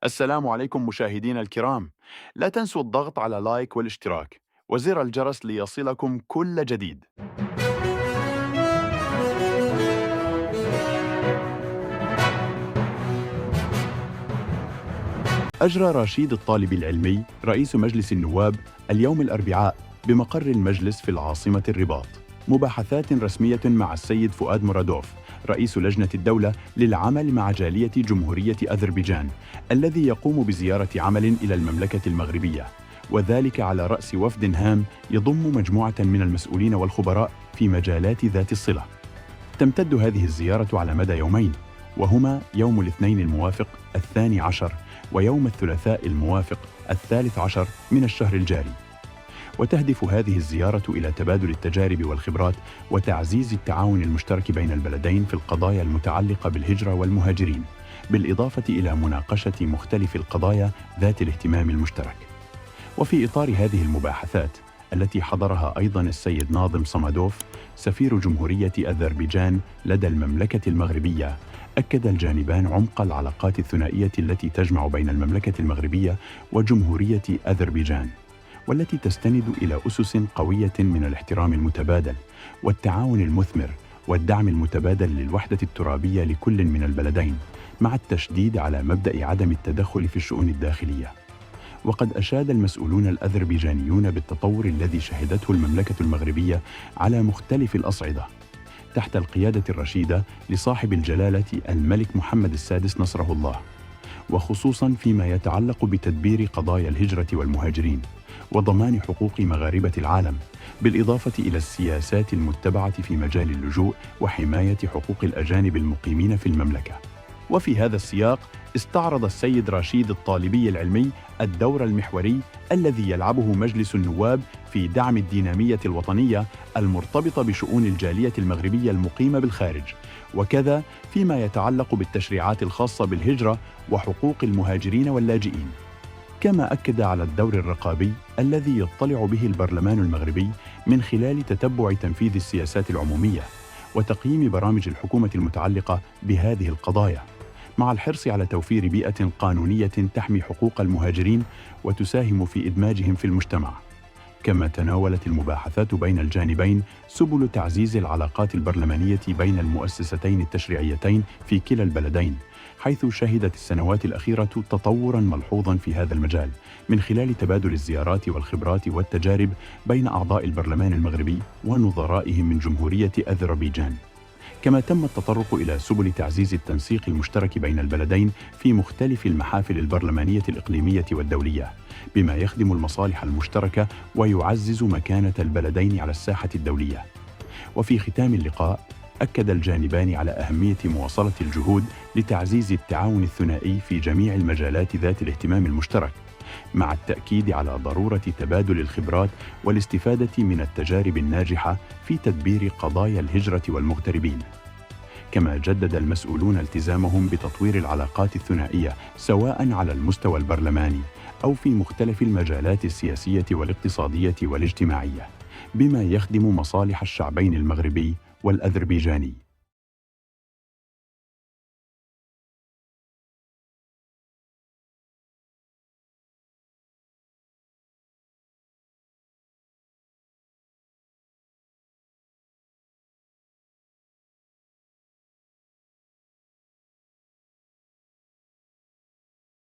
السلام عليكم مشاهدينا الكرام. لا تنسوا الضغط على لايك والاشتراك وزر الجرس ليصلكم كل جديد. أجرى رشيد الطالبي العلمي رئيس مجلس النواب اليوم الأربعاء بمقر المجلس في العاصمة الرباط مباحثات رسمية مع السيد فؤاد مرادوف رئيس لجنة الدولة للعمل مع جالية جمهورية أذربيجان الذي يقوم بزيارة عمل إلى المملكة المغربية، وذلك على رأس وفد هام يضم مجموعة من المسؤولين والخبراء في مجالات ذات الصلة. تمتد هذه الزيارة على مدى يومين، وهما يوم الاثنين الموافق 12 ويوم الثلاثاء الموافق 13 من الشهر الجاري. وتهدف هذه الزيارة إلى تبادل التجارب والخبرات وتعزيز التعاون المشترك بين البلدين في القضايا المتعلقة بالهجرة والمهاجرين، بالإضافة إلى مناقشة مختلف القضايا ذات الاهتمام المشترك. وفي إطار هذه المباحثات التي حضرها أيضاً السيد ناظم صمدوف سفير جمهورية أذربيجان لدى المملكة المغربية، أكد الجانبان عمق العلاقات الثنائية التي تجمع بين المملكة المغربية وجمهورية أذربيجان، والتي تستند إلى أسس قوية من الاحترام المتبادل والتعاون المثمر والدعم المتبادل للوحدة الترابية لكل من البلدين، مع التشديد على مبدأ عدم التدخل في الشؤون الداخلية. وقد أشاد المسؤولون الأذربيجانيون بالتطور الذي شهدته المملكة المغربية على مختلف الأصعدة تحت القيادة الرشيدة لصاحب الجلالة الملك محمد السادس نصره الله، وخصوصاً فيما يتعلق بتدبير قضايا الهجرة والمهاجرين وضمان حقوق مغاربة العالم، بالإضافة إلى السياسات المتبعة في مجال اللجوء وحماية حقوق الأجانب المقيمين في المملكة. وفي هذا السياق استعرض السيد رشيد الطالبي العلمي الدور المحوري الذي يلعبه مجلس النواب في دعم الدينامية الوطنية المرتبطة بشؤون الجالية المغربية المقيمة بالخارج، وكذا فيما يتعلق بالتشريعات الخاصة بالهجرة وحقوق المهاجرين واللاجئين. كما أكد على الدور الرقابي الذي يطلع به البرلمان المغربي من خلال تتبع تنفيذ السياسات العمومية وتقييم برامج الحكومة المتعلقة بهذه القضايا، مع الحرص على توفير بيئة قانونية تحمي حقوق المهاجرين وتساهم في إدماجهم في المجتمع. كما تناولت المباحثات بين الجانبين سبل تعزيز العلاقات البرلمانية بين المؤسستين التشريعيتين في كلا البلدين، حيث شهدت السنوات الأخيرة تطوراً ملحوظاً في هذا المجال من خلال تبادل الزيارات والخبرات والتجارب بين أعضاء البرلمان المغربي ونظرائهم من جمهورية أذربيجان. كما تم التطرق إلى سبل تعزيز التنسيق المشترك بين البلدين في مختلف المحافل البرلمانية الإقليمية والدولية، بما يخدم المصالح المشتركة ويعزز مكانة البلدين على الساحة الدولية. وفي ختام اللقاء أكد الجانبان على أهمية مواصلة الجهود لتعزيز التعاون الثنائي في جميع المجالات ذات الاهتمام المشترك، مع التأكيد على ضرورة تبادل الخبرات والاستفادة من التجارب الناجحة في تدبير قضايا الهجرة والمغتربين. كما جدد المسؤولون التزامهم بتطوير العلاقات الثنائية سواء على المستوى البرلماني أو في مختلف المجالات السياسية والاقتصادية والاجتماعية، بما يخدم مصالح الشعبين المغربي والأذربيجاني.